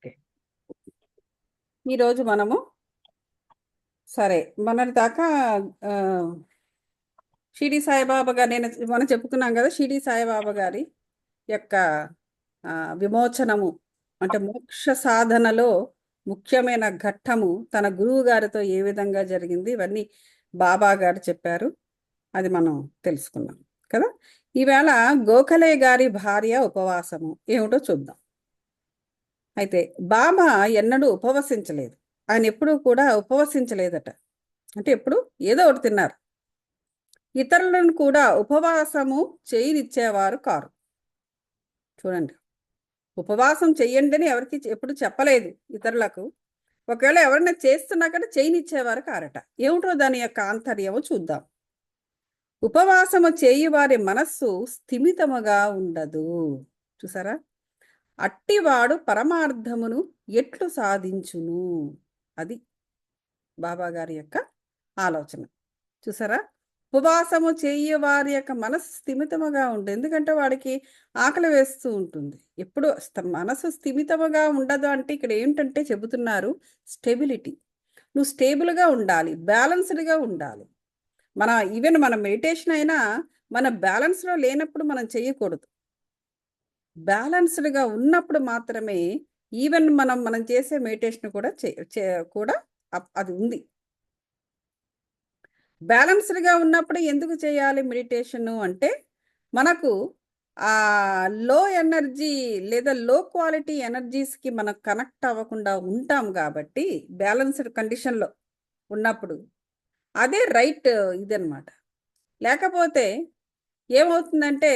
Okay. ఈరోజు మనము సరే మొన్నటి దాకా ఆ, షిరిడి సాయిబాబా గారు మనం చెప్పుకున్నాం కదా. షిరిడి సాయిబాబా గారి యొక్క ఆ, విమోచనము అంటే మోక్ష సాధనలో ముఖ్యమైన ఘట్టము తన గురువు గారితో ఏ విధంగా జరిగింది, ఇవన్నీ బాబా గారు చెప్పారు. అది మనం తెలుసుకున్నాం కదా. ఈవేళ గోఖలే గారి భార్య ఉపవాసము ఏమిటో చూద్దాం. అయితే బాబా ఎన్నడూ ఉపవసించలేదు. ఆయన ఎప్పుడూ కూడా ఉపవసించలేదట. అంటే ఎప్పుడు ఏదో ఒకటి తిన్నారు. ఇతరులను కూడా ఉపవాసము చేయనిచ్చేవారు కారు. చూడండి, ఉపవాసం చెయ్యండి అని ఎవరికి ఎప్పుడు చెప్పలేదు ఇతరులకు. ఒకవేళ ఎవరైనా చేస్తున్నా కానీ చేయనిచ్చేవారు కారట. ఏమిటో దాని యొక్క ఆంతర్యము చూద్దాం. ఉపవాసము చేయి వారి మనస్సు స్థిమితముగా ఉండదు. చూసారా, అట్టివాడు పరమార్థమును ఎట్లు సాధించును. అది బాబా గారి యొక్క ఆలోచన. చూసారా, ఉపవాసము చేయ వారి యొక్క మనసు స్థిమితముగా ఉంటుంది. ఎందుకంటే వాడికి ఆకలి వేస్తూ ఉంటుంది. ఎప్పుడు మనసు స్థిమితముగా ఉండదు అంటే ఇక్కడ ఏంటంటే చెబుతున్నారు స్టెబిలిటీ. నువ్వు స్టేబుల్గా ఉండాలి, బ్యాలెన్స్డ్గా ఉండాలి. ఈవెన్ మన మెడిటేషన్ అయినా మన బ్యాలెన్స్లో లేనప్పుడు మనం చేయకూడదు. బ్యాలెన్స్డ్గా ఉన్నప్పుడు మాత్రమే ఈవెన్ మనం చేసే మెడిటేషన్ కూడా కూడా అది ఉంది. బ్యాలెన్స్డ్గా ఉన్నప్పుడు ఎందుకు చేయాలి మెడిటేషను అంటే, మనకు ఆ లో ఎనర్జీ లేదా లో క్వాలిటీ ఎనర్జీస్కి మనం కనెక్ట్ అవ్వకుండా ఉంటాం కాబట్టి బ్యాలెన్స్డ్ కండిషన్లో ఉన్నప్పుడు అదే రైట్ ఇదనమాట. లేకపోతే ఏమవుతుందంటే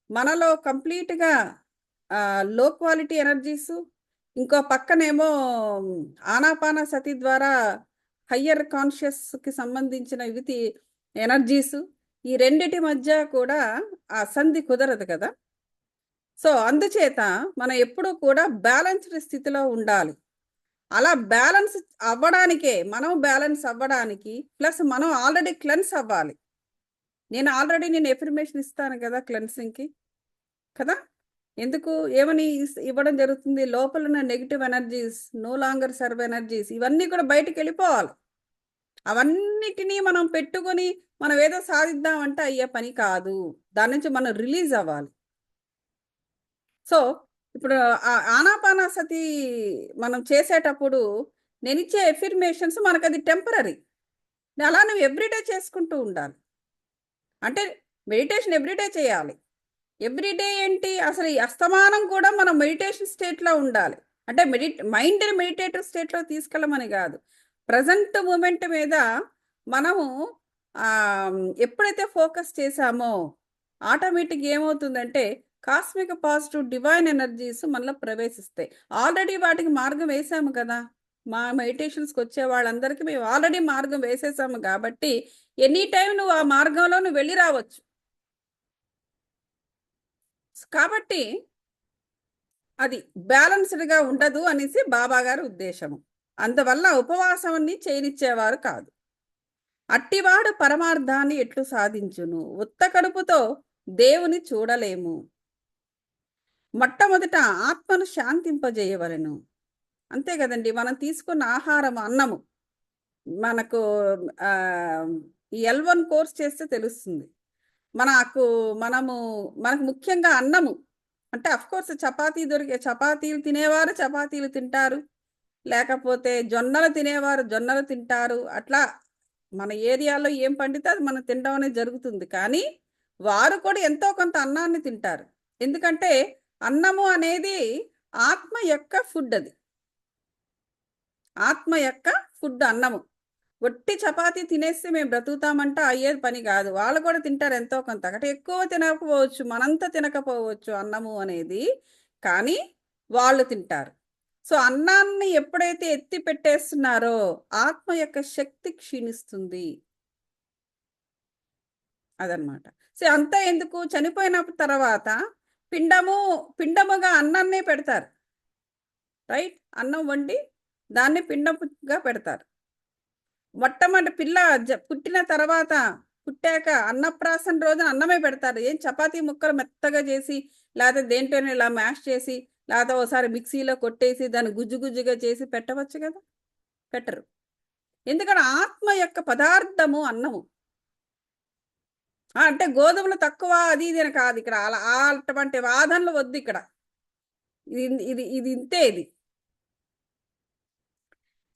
మనలో కంప్లీట్గా లో క్వాలిటీ ఎనర్జీసు, ఇంకో పక్కనేమో ఆనాపాన సతి ద్వారా హయ్యర్ కాన్షియస్కి సంబంధించిన ఎనర్జీసు, ఈ రెండిటి మధ్య కూడా ఆ సంధి కుదరదు కదా. సో అందుచేత మనం ఎప్పుడూ కూడా బ్యాలెన్స్డ్ స్థితిలో ఉండాలి. అలా బ్యాలెన్స్ అవ్వడానికే, మనం బ్యాలెన్స్ అవ్వడానికి ప్లస్ మనం ఆల్రెడీ క్లెన్స్ అవ్వాలి. నేను ఎఫర్మేషన్ ఇస్తాను కదా క్లెన్సింగ్కి కదా. ఎందుకు ఏమని ఇవ్వడం జరుగుతుంది? లోపల ఉన్న negative energies, no longer serve energies, ఇవన్నీ కూడా బయటికి వెళ్ళిపోవాలి. అవన్నిటినీ మనం పెట్టుకొని మనం ఏదో సాధిద్దామంటే అయ్యే పని కాదు. దాని నుంచి మనం రిలీజ్ అవ్వాలి. సో ఇప్పుడు ఆనాపానసతి మనం చేసేటప్పుడు నేను ఇచ్చే ఎఫర్మేషన్స్ మనకు అది టెంపరీ. అలా నువ్వు ఎవ్రీడే చేసుకుంటూ ఉండాలి. అంటే మెడిటేషన్ ఎవ్రీడే చేయాలి. ఎవ్రీడే ఏంటి, అసలు ఈ అస్తమానం కూడా మనం మెడిటేషన్ స్టేట్లో ఉండాలి. అంటే మైండ్ని మెడిటేటివ్ స్టేట్లో తీసుకెళ్ళమని కాదు, ప్రజెంట్ మూమెంట్ మీద మనము ఎప్పుడైతే ఫోకస్ చేశామో ఆటోమేటిక్ ఏమవుతుందంటే కాస్మిక్ పాజిటివ్ డివైన్ ఎనర్జీస్ మనలో ప్రవేశిస్తాయి. ఆల్రెడీ వాటికి మార్గం వేసాము కదా. మా మెడిటేషన్స్కి వచ్చే వాళ్ళందరికీ మేము ఆల్రెడీ మార్గం వేసేసాము కాబట్టి ఎనీ టైం నువ్వు ఆ మార్గంలో నువ్వు వెళ్ళి రావచ్చు. కాబట్టి అది బ్యాలెన్స్డ్గా ఉండదు అనేసి బాబా గారి ఉద్దేశము. అందువల్ల ఉపవాసాన్ని చేయనిచ్చేవారు కాదు. అట్టివాడు పరమార్థాన్ని ఎట్లు సాధించును. ఉత్త కడుపుతో దేవుని చూడలేము. మొట్టమొదట ఆత్మను శాంతింపజేయవలను. అంతే కదండి, మనం తీసుకున్న ఆహారం అన్నము మనకు L1 కోర్స్ చేస్తే తెలుస్తుంది. మనకు ముఖ్యంగా అన్నము అంటే అఫ్కోర్స్ చపాతీలు తినేవారు చపాతీలు తింటారు, లేకపోతే జొన్నలు తినేవారు జొన్నలు తింటారు. అట్లా మన ఏరియాలో ఏం పండితే అది మనం తినడం అనేది జరుగుతుంది. కానీ వారు కూడా ఎంతో కొంత అన్నాన్ని తింటారు. ఎందుకంటే అన్నము అనేది ఆత్మ యొక్క ఫుడ్. అది ఆత్మ యొక్క ఫుడ్ అన్నము. ఒట్టి చపాతీ తినేస్తే మేము బ్రతుకుతామంటే అయ్యేది పని కాదు. వాళ్ళు కూడా తింటారు ఎంతో కొంత, అంటే ఎక్కువ తినకపోవచ్చు, మనంతా తినకపోవచ్చు అన్నము అనేది, కానీ వాళ్ళు తింటారు. సో అన్నాన్ని ఎప్పుడైతే ఎత్తి పెట్టేస్తున్నారో ఆత్మ యొక్క శక్తి క్షీణిస్తుంది. అదనమాట. సో అంతా ఎందుకు, చనిపోయిన తర్వాత పిండముగా అన్నాన్నే పెడతారు. రైట్, అన్నం వండి దాన్ని పిండముగా పెడతారు. మొట్టమొదటి పిల్ల పుట్టిన తర్వాత, పుట్టాక అన్నప్రాసన రోజున అన్నమే పెడతారు. ఏం చపాతీ ముక్కలు మెత్తగా చేసి లేకపోతే దేంట్లోనే ఇలా మ్యాష్ చేసి లేకపోతే ఓసారి మిక్సీలో కొట్టేసి దాన్ని గుజ్జు గుజ్జుగా చేసి పెట్టవచ్చు కదా! పెట్టరు. ఎందుకంటే ఆత్మ యొక్క పదార్థము అన్నము. అంటే గోధుమలు తక్కువ అది ఇది అని కాదు ఇక్కడ. అలా అటువంటి వాదనలు వద్దిక్కడ. ఇది ఇంతే ఇది.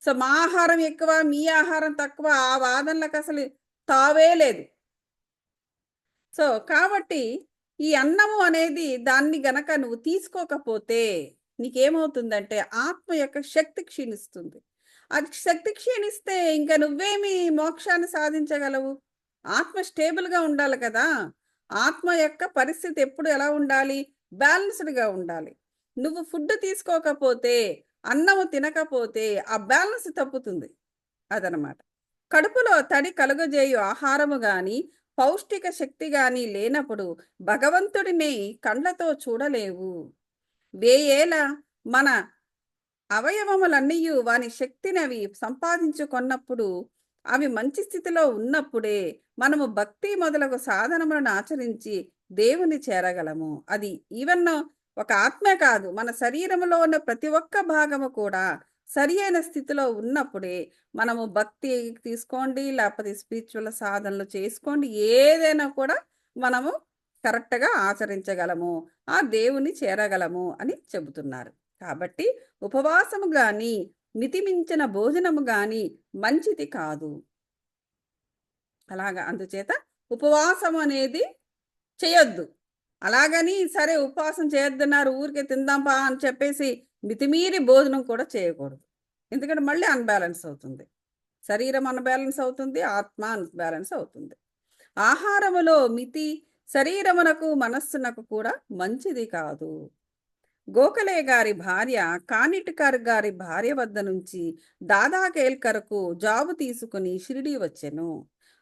సో, మా ఆహారం ఎక్కువ, మీ ఆహారం తక్కువ ఆ వాదనలకసలు తావే లేదు. సో, కాబట్టి ఈ అన్నము అనేది దాన్ని గనక నువ్వు తీసుకోకపోతే నీకేమవుతుందంటే ఆత్మ యొక్క శక్తి క్షీణిస్తుంది. అది శక్తి క్షీణిస్తే ఇంక నువ్వేమి మోక్షాన్ని సాధించగలవు? ఆత్మ స్టేబుల్‌గా ఉండాలి కదా! ఆత్మ యొక్క పరిస్థితి ఎప్పుడు ఎలా ఉండాలి? బ్యాలెన్స్‌డ్‌గా ఉండాలి. నువ్వు ఫుడ్ తీసుకోకపోతే, అన్నము తినకపోతే ఆ బ్యాలెన్స్ తప్పుతుంది. అదనమాట. కడుపులో తడి కలుగజేయు ఆహారము గాని, పౌష్టిక శక్తి గాని లేనప్పుడు భగవంతుడిని కండ్లతో చూడలేవు. వేయేల మన అవయవములన్నీయు వాని శక్తినవి సంపాదించుకొన్నప్పుడు, అవి మంచి స్థితిలో ఉన్నప్పుడే మనము భక్తి మొదలగు సాధనములను ఆచరించి దేవుని చేరగలము. అది ఈవెన్ ఒక ఆత్మే కాదు, మన శరీరములో ఉన్న ప్రతి ఒక్క భాగము కూడా సరి అయిన స్థితిలో ఉన్నప్పుడే మనము భక్తి తీసుకోండి, లేకపోతే స్పిరిచ్యువల్ సాధనలు చేసుకోండి, ఏదైనా కూడా మనము కరెక్ట్‌గా ఆచరించగలము. ఆ దేవుని చేరగలము అని చెబుతున్నారు. కాబట్టి ఉపవాసము గాని, మితిమించిన భోజనము గాని మంచిది కాదు. అలాగా అందుచేత ఉపవాసం అనేది చేయొద్దు. అలాగని సరే ఉపవాసం చేయొద్దన్నారు ఊరికే తిందాం పా అని చెప్పేసి మితిమీరి భోజనం కూడా చేయకూడదు. ఎందుకంటే మళ్ళీ అన్‌బాలన్స్ అవుతుంది. శరీరం అన్‌బాలన్స్ అవుతుంది. ఆత్మ అన్‌బాలన్స్ అవుతుంది. ఆహారములో మితి శరీరమునకు, మనస్సునకు కూడా మంచిది కాదు. గోఖలే గారి భార్య కానిట్కర్ గారి భార్య వద్ద నుంచి దాదా కేల్కర్‌కు జాబు తీసుకుని షిరిడీ వచ్చెను.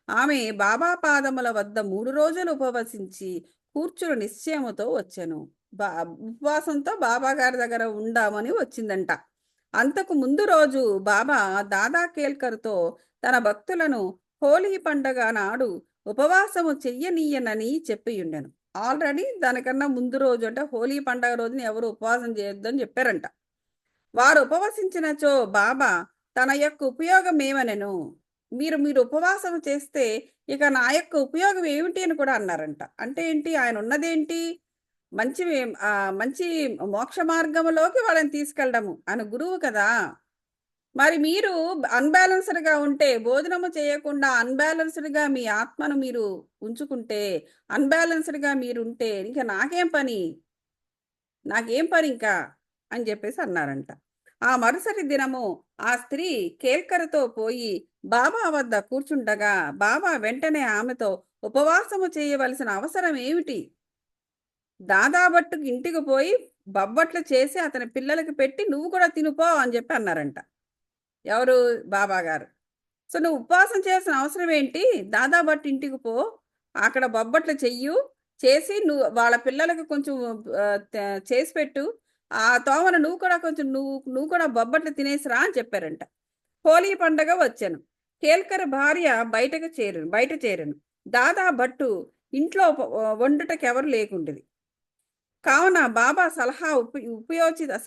ఆమె బాబా పాదముల వద్ద 3 రోజులు ఉపవసించి కూర్చుని నిశ్చయముతో వచ్చెను. బా ఉపవాసంతో బాబా గారి దగ్గర ఉందామని వచ్చిందంట. అంతకు ముందు రోజు బాబా దాదా కేల్కర్‌తో తన భక్తులను హోలీ పండగ నాడు ఉపవాసము చెయ్యనీయనని చెప్పియుండెను. ఆల్రెడీ దానికన్నా ముందు రోజు అంటే హోలీ పండగ రోజున ఎవరు ఉపవాసం చేయొద్దని చెప్పారంట. వారు ఉపవసించినచో బాబా తన యొక్క ఉపయోగం ఏమనెను? మీరు మీరు ఉపవాసం చేస్తే ఇక నా యొక్క ఉపయోగం ఏమిటి అని కూడా అన్నారంట. అంటే ఏంటి? ఆయన ఉన్నదేంటి? మంచి మంచి మోక్ష మార్గములోకి వాళ్ళని తీసుకెళ్ళడము. ఆయన గురువు కదా! మరి మీరు అన్‌బాలెన్స్‌డ్‌గా ఉంటే, భోజనము చేయకుండా అన్‌బాలెన్స్‌డ్‌గా మీ ఆత్మను మీరు ఉంచుకుంటే, అన్‌బాలెన్స్‌డ్‌గా మీరుంటే, ఇంక నాకేం పని? నాకేం పనింకా? అని జెప్పేసి అన్నారంట. ఆ మరుసటి దినము ఆ స్త్రీ కేల్కరతో పోయి బాబా వద్ద కూర్చుండగా, బాబా వెంటనే ఆమెతో ఉపవాసము చేయవలసిన అవసరం ఏమిటి? దాదాబట్టుకు ఇంటికి పోయి బొబ్బట్లు చేసి అతని పిల్లలకి పెట్టి, "నువ్వు కూడా తిను పో" అని జెప్పి అన్నారంట. ఎవరు? బాబాగారు. సో, నువ్వు ఉపవాసం చేయాల్సిన అవసరం ఏంటి? దాదా భట్ ఇంటికి పో. అక్కడ బొబ్బట్లు చెయ్యు. చేసి నువ్వు వాళ్ళ పిల్లలకి కొంచెం ఆహ్, త చేసి పెట్టు. ఆ తోవన నువ్వు కూడా కొంచెం నువ్వు కూడా బొబ్బట్లు తినేసి రా అని చెప్పారంట. హోలీ పండగ వచ్చెను. కేల్కర్ భార్య బయట చేరెను. దాదా భట్టు ఇంట్లో వండుటకెవరు లేకుండిరి. కావున బాబా సలహా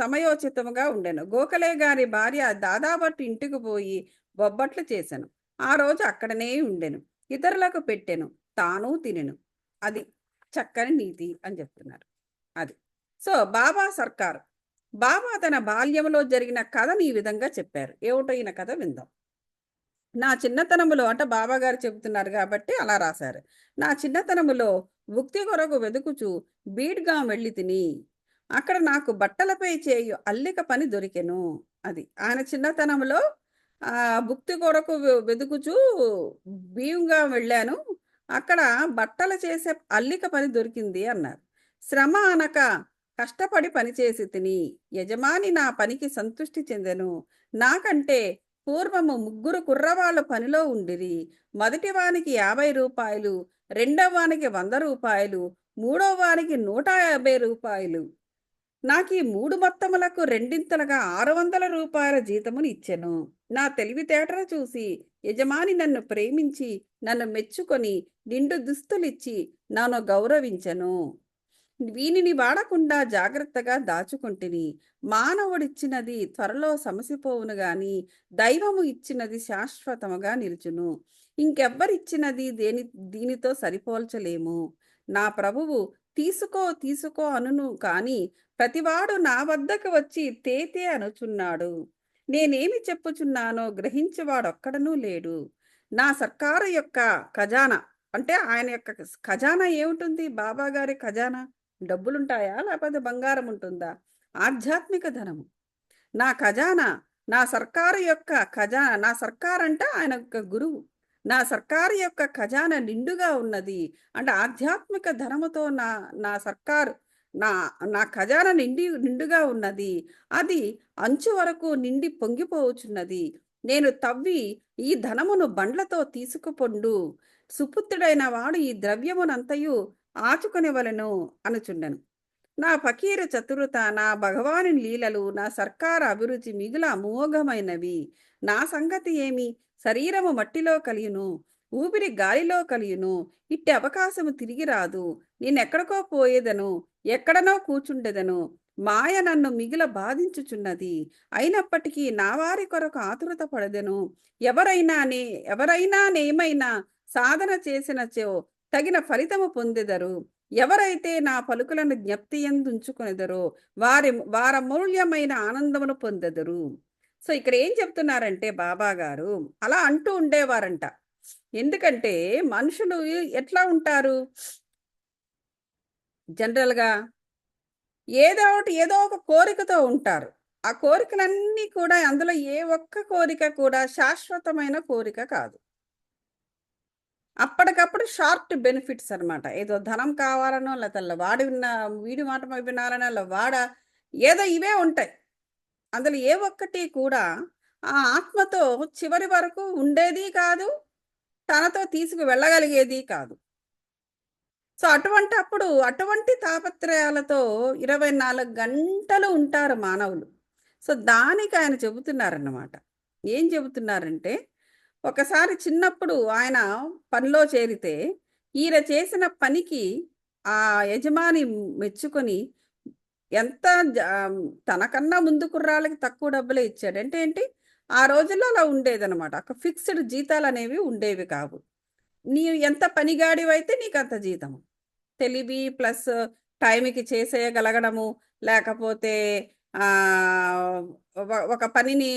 సమయోచితముగా ఉండెను. గోఖలే గారి భార్య దాదాభట్టు ఇంటికి పోయి బొబ్బట్లు చేసెను. ఆ రోజు అక్కడనే ఉండెను. ఇతరులకు పెట్టెను. తాను తినెను. అది చక్కని నీతి అని చెప్తున్నారు. అది. సో, బాబా సర్కార్. బాబా తన బాల్యంలో జరిగిన కథని ఈ విధంగా చెప్పారు. ఏమిటో ఈయన కథ విందాం. నా చిన్నతనములో అంటే బాబాగారు చెబుతున్నారు గాబట్టి అలా రాశారు. నా చిన్నతనములో భుక్తి కొరకు వెదుకుచు బీడ్‌గాం వెళ్ళి తిని. అక్కడ నాకు బట్టలపై చేయు అల్లిక పని దొరికెను. అది. ఆయన చిన్నతనంలో భుక్తి కొరకు వెదుకుచూ బీమ్‌గాం వెళ్ళాను. అక్కడ బట్టలు చేసే అల్లిక పని దొరికింది అన్నారు. శ్రమ అనక కష్టపడి పని చేసి తిని. యజమాని నా పనికి సంతృష్టి చెందెను. నాకంటే పూర్వము ముగ్గురు కుర్రవాళ్ళు పనిలో ఉండిరి. మొదటి వానికి రూ. 50, రెండవ వానికి రూ. 100, మూడవ వానికి రూ. 150. నాకీ 3 మొత్తములకు రెండింతలుగా రూ. 600 జీతముని ఇచ్చెను. నా తెలివితేటలు చూసి యజమాని నన్ను ప్రేమించి, నన్ను మెచ్చుకొని, నిండు దుస్తులిచ్చి నన్ను గౌరవించెను. వీనిని వాడకుండా జాగ్రత్తగా దాచుకొంటిని. మానవుడిచ్చినది త్వరలో సమసిపోవును గాని, దైవము ఇచ్చినది శాశ్వతముగా నిలుచును. ఇంకెవ్వరిచ్చినది దీనితో సరిపోల్చలేము. నా ప్రభువు తీసుకో తీసుకో అనును కాని, ప్రతివాడు నా వద్దకు వచ్చి తేతే అనుచున్నాడు. నేనేమి చెప్పుచున్నానో గ్రహించువాడొక్కడునూ లేడు. నా సర్కారు యొక్క ఖజానా అంటే ఆయన యొక్క ఖజానా ఏముంటుంది? బాబా గారి ఖజానా డబ్బులుంటాయా? లేకపోతే బంగారం ఉంటుందా? ఆధ్యాత్మిక ధనము. నా ఖజానా, నా సర్కారు యొక్క ఖజానా, నా సర్కారంటే ఆయన యొక్క గురువు. నా సర్కారు యొక్క ఖజానా నిండుగా ఉన్నది. అంటే ఆధ్యాత్మిక ధనముతో నా నా సర్కారు నా నా ఖజానా నిండుగా ఉన్నది. అది అంచు వరకు నిండి పొంగిపోవచున్నది. నేను తవ్వి ఈ ధనమును బండ్లతో తీసుకుపొండు. సుపుత్రుడైన వాడు ఈ ద్రవ్యమునంతయు ఆచుకొనెవలెను అనుచుండెను. నా ఫకీరు చతురత, నా భగవాని లీలలు, నా సర్కారు అభిరుచి మిగుల అమోఘమైనవి. నా సంగతి ఏమి? శరీరము మట్టిలో కలియును, ఊపిరి గాలిలో కలియును. ఇట్టి అవకాశము తిరిగి రాదు. నేనెక్కడికో పోయేదను, ఎక్కడనో కూచుండెదను. మాయ నన్ను మిగిల బాధించుచున్నది. అయినప్పటికీ నా వారి కొరకు ఆతురత పడదెను. ఎవరైనా నేమైనా సాధన చేసినచో తగిన ఫలితము పొందెదరు. ఎవరైతే నా పలుకులను జ్ఞప్తియందుంచుకొనెదరో వారమూల్యమైన ఆనందమును పొందెదరు. సో ఇక్కడ ఏం చెప్తున్నారంటే బాబా గారు అలా అంటూ ఉండేవారంట. ఎందుకంటే మనుషులు ఎట్లా ఉంటారు? జనరల్‌గా ఏదో ఒక కోరికతో ఉంటారు. ఆ కోరికలన్నీ కూడా అందులో ఏ ఒక్క కోరిక కూడా శాశ్వతమైన కోరిక కాదు. అప్పటికప్పుడు షార్ట్ బెనిఫిట్స్ అనమాట. ఏదో ధనం కావాలనో, లేతే వీడి మాట వినాలనో, ఏదో ఇవే ఉంటాయి. అందులో ఏ ఒక్కటి కూడా ఆ ఆత్మతో చివరి వరకు ఉండేది కాదు. తనతో తీసుకు వెళ్ళగలిగేది కాదు. సో, అటువంటి తాపత్రయాలతో 24 గంటలు ఉంటారు మానవులు. సో, దానికి ఆయన చెబుతున్నారన్నమాట. ఏం చెబుతున్నారంటే, ఒకసారి చిన్నప్పుడు ఆయన పనిలో చేరితే, ఈయన చేసిన పనికి ఆ యజమాని మెచ్చుకొని ఎంత తనకన్నా ముందు కుర్రాళ్ళకి తక్కువ డబ్బులే ఇచ్చాడు. అంటే ఏంటి? ఆ రోజుల్లో అలా ఉండేదనమాట. ఒక ఫిక్స్‌డ్ జీతాలనేవి ఉండేవి కావు. నీవు ఎంత పనిగాడివైతే నీకంత జీతము. తెలివి ప్లస్ టైంకి చేసేయగలగడము, లేకపోతే ఆహ్, ఒక పనిని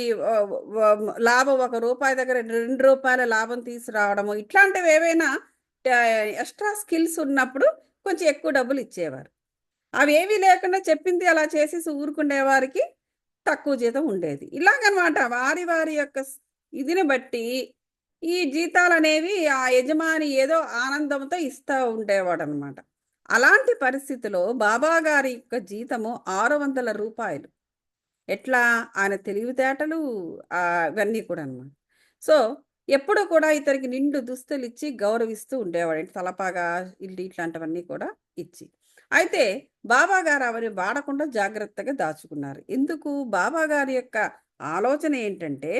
లాభం రూ. 1 దగ్గర రూ. 2 లాభం తీసుకురావడము, ఇట్లాంటివేవైనా ఎక్స్‌ట్రా స్కిల్స్ ఉన్నప్పుడు కొంచెం ఎక్కువ డబ్బులిచ్చేవారు. అవేవీ లేకుండా చెప్పింది అలా చేసేసి ఊరుకునేవారికి తక్కువ జీతం ఉండేది. ఇలాగనమాట వారి యొక్క ఇదిని బట్టి ఈ జీతాలనేవి ఆ యజమాని ఏదో ఆనందంతో ఇస్తా ఉండేవాడనమాట. అలాంటి పరిస్థితిలో బాబా గారి యొక్క జీతము రూ. 600. ఎట్లా? ఆయన తెలివితేటలు ఇవన్నీ కూడా అనమాట. సో, ఎప్పుడు కూడా ఇతనికి నిండు దుస్తులిచ్చి గౌరవిస్తూ ఉండేవాడు. తలపాగా, ఇట్లాంటివన్నీ కూడా ఇచ్చి. అయితే బాబా గారు అవన్నీ వాడకుండా జాగ్రత్తగా దాచుకున్నారు. ఎందుకు? బాబా గారి యొక్క ఆలోచన ఏంటంటే,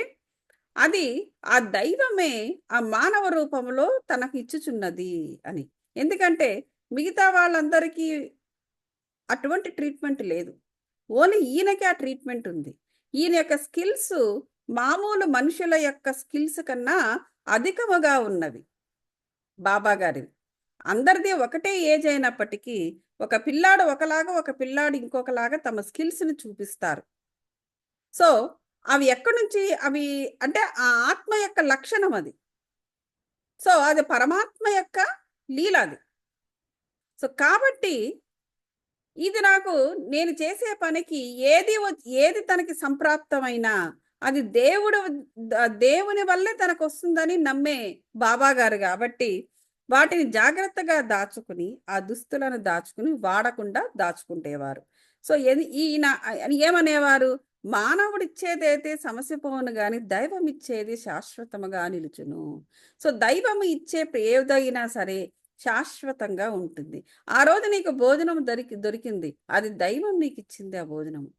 అది ఆ దైవమే ఆ మానవ రూపంలో తనకు ఇచ్చుచున్నది అని. ఎందుకంటే మిగతా వాళ్ళందరికీ అటువంటి ట్రీట్మెంట్ లేదు. ఓన్లీ ఈయనకే ఆ ట్రీట్మెంట్ ఉంది. ఈయన యొక్క స్కిల్స్ మామూలు మనుషుల యొక్క స్కిల్స్ కన్నా అధికముగా ఉన్నవి బాబా గారివి. అందరిది ఒకటే ఏజ్ అయినప్పటికీ ఒక పిల్లాడు ఒకలాగా, ఒక పిల్లాడు ఇంకొకలాగా తమ స్కిల్స్‌ని చూపిస్తారు. సో, అవి ఎక్కడి నుంచి అంటే ఆ ఆత్మ యొక్క లక్షణం అది. సో, అది పరమాత్మ యొక్క లీల అది. సో, కాబట్టి ఇది నేను చేసే పనికి ఏది తనకి సంప్రాప్తమైనా అది దేవుని వల్లే తనకొస్తుందని నమ్మే బాబాగారు గాబట్టి, వాటిని జాగ్రత్తగా దాచుకుని, ఆ దుస్తులను దాచుకుని, వాడకుండా దాచుకుంటేవారు. సో, ఈయన ఏమనేవారు? మానవుడిచ్చేదైతే సమసిపోవును గాని, దైవమిచ్చేది శాశ్వతముగా నిలుచును. సో, దైవము ఇచ్చే ఏదైనా సరే శాశ్వతంగా ఉంటుంది. ఆ రోజు నీకు భోజనం దొరికింది. అది దైవం నీకిచ్చింది ఆ భోజనము.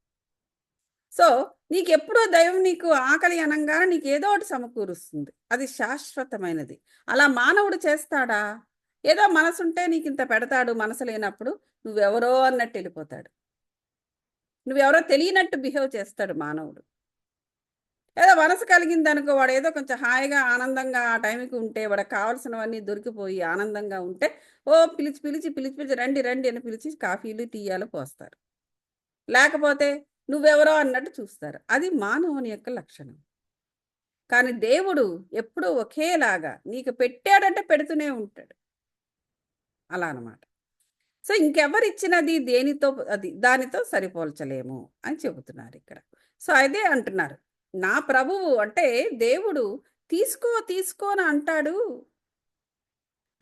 సో, నీకెప్పుడో దైవం నీకు ఆకలి అనంగానే నీకేదో ఒకటి సమకూరుస్తుంది. అది శాశ్వతమైనది. అలా మానవుడు చేస్తాడా? ఏదో మనసుంటే నీకింత పెడతాడు, మనసు లేనప్పుడు నువ్వెవరో అన్నట్టు వెళ్ళిపోతాడు. నువ్వెవరో తెలియనట్టు బిహేవ్ చేస్తాడు మానవుడు. ఏదో మనసు కలిగిందనుకో వాడేదో కొంచెం హాయిగా, ఆనందంగా ఆ టైంకి ఉంటే, వాడికి కావాల్సినవన్నీ దొరికిపోయి ఆనందంగా ఉంటే, పిలిచి రండి, రండి అని పిలిచి కాఫీలు, టీయాలు పోస్తారు. లేకపోతే నువ్వెవరో అన్నట్టు చూస్తారు. అది మానవుని యొక్క లక్షణం. కానీ దేవుడు ఎప్పుడూ ఒకేలాగా నీకు పెట్టాడంటే పెడుతూనే ఉంటాడు. అలా అనమాట. సో, ఇంకెవరిచ్చినది దేనితో దానితో సరిపోల్చలేము అని చెబుతున్నారిక్కడ. సో, అదే అంటున్నారు. నా ప్రభువు అంటే దేవుడు తీసుకో, తీసుకో అని అంటాడు.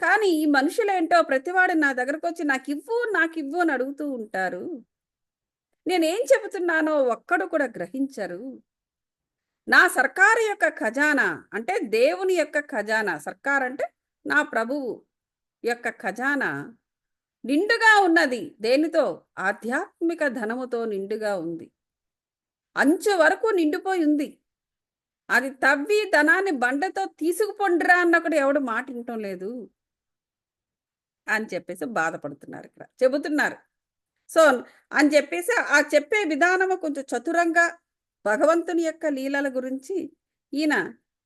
కానీ ఈ మనుషులేంటో ప్రతివాడు నా దగ్గరకొచ్చి నాకివ్వు, నాకివ్వు అని అడుగుతూ ఉంటారు. నేనేం చెబుతున్నానో ఒక్కడు కూడా గ్రహించరు. నా సర్కారు యొక్క ఖజానా అంటే దేవుని యొక్క ఖజానా, సర్కార్ అంటే నా ప్రభువు యొక్క ఖజానా నిండుగా ఉన్నది. దేనితో? ఆధ్యాత్మిక ధనముతో నిండుగా ఉంది. అంచు వరకు నిండిపోయి ఉంది. అది తవ్వి ధనాన్ని బండతో తీసుకుపొండిరా అన్నొకడు ఎవడు మాట వినటం లేదు అని చెప్పేసి బాధపడుతున్నారు ఇక్కడ. చెబుతున్నారు. సో, అని చెప్పేసి ఆ చెప్పే విధానము కొంచెం చతురంగా భగవంతుని యొక్క లీలల గురించి ఈయన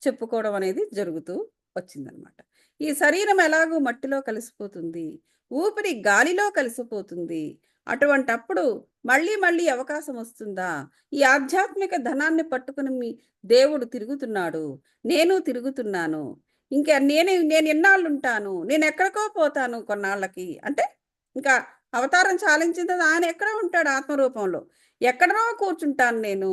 చెప్పుకోవడం అనేది జరుగుతూ వచ్చిందనమాట. ఈ శరీరం ఎలాగో మట్టిలో కలిసిపోతుంది. ఊపిరి గాలిలో కలిసిపోతుంది. అటువంటప్పుడు మళ్ళీ మళ్ళీ అవకాశం వస్తుందా? ఈ ఆధ్యాత్మిక ధనాన్ని పట్టుకుని దేవుడు తిరుగుతున్నాడు. నేను తిరుగుతున్నాను. ఇంకా నేను ఎన్నాళ్ళుంటాను? నేనెక్కడికో పోతాను కొన్నాళ్ళకి. అంటే ఇంకా అవతారం చాలించిన తర్వాత ఆయన ఎక్కడ ఉంటాడు ఆత్మరూపంలో. ఎక్కడనో కూర్చుంటాను నేను.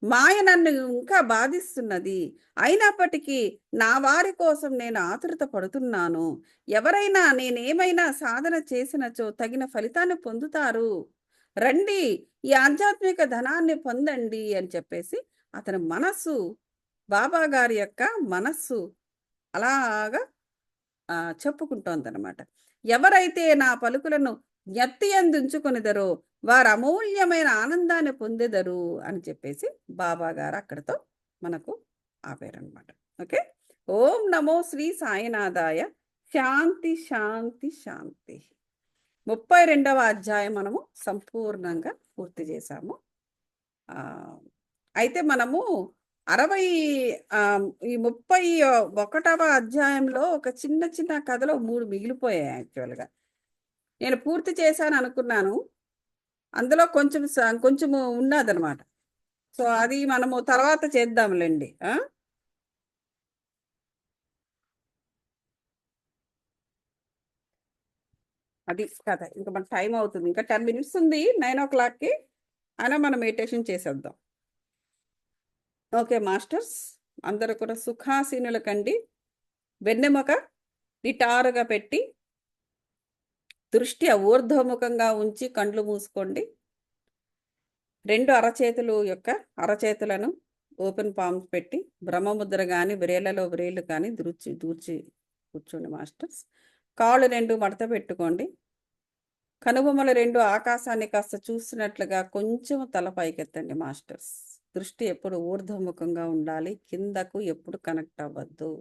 మాయ నన్ను ఇంకా బాధిస్తున్నది. అయినప్పటికీ నా వారి కోసం నేను ఆతురత పడుతున్నాను. ఎవరైనా నేనేమైనా సాధన చేసినచో తగిన ఫలితాన్ని పొందుతారు. రండి ఈ ఆధ్యాత్మిక ధనాన్ని పొందండి అని చెప్పేసి అతని మనస్సు, బాబా గారి యొక్క మనస్సు అలాగా చెప్పుకుంటోందనమాట. ఎవరైతే నా పలుకులను జ్ఞప్తియందుంచుకొనిదరో వారు అమూల్యమైన ఆనందాన్ని పొందెదరు అని చెప్పేసి బాబా గారు అక్కడితో మనకు ఆపారనమాట. ఓకే. ఓం నమో శ్రీ సాయినాథాయ. శాంతి శాంతి శాంతి. 32వ అధ్యాయం మనము సంపూర్ణంగా పూర్తి చేశాము. అయితే మనము 60 ఈ 31వ అధ్యాయంలో ఒక చిన్న చిన్న కథలో 3 మిగిలిపోయాయి యాక్చువల్‌గా. నేను పూర్తి చేశాను అనుకున్నాను. అందులో కొంచెము ఉన్నదనమాట. సో, అది మనము తర్వాత చేద్దాంలెండి. అది కథ. ఇంక మనకు టైం అవుతుంది. ఇంకా 10 మినిట్స్ ఉంది 9:00కి. అయినా మనం మెడిటేషన్ చేసేద్దాం. Okay masters. అందరూ కూడా సుఖాసీనుల కండి. వెన్నెముక నిటారుగా పెట్టి, దృష్టి ఊర్ధ్వముఖంగా ఉంచి కండ్లు మూసుకోండి. 2 అరచేతులను ఓపెన్ పామ్స్ పెట్టి బ్రహ్మముద్ర గాని, వ్రేళ్లలో వ్రేళ్లు కానీ దూర్చి కూర్చోండి మాస్టర్స్. కాళ్ళు 2 మడత పెట్టుకోండి. కనుబొమ్మలు 2 ఆకాశాన్ని కాస్త చూస్తున్నట్లుగా కొంచెం తల పైకెత్తండి మాస్టర్స్. దృష్టి ఎప్పుడు ఊర్ధ్వముఖంగా ఉండాలి. కిందకు ఎప్పుడు కనెక్ట్ అవ్వద్దు.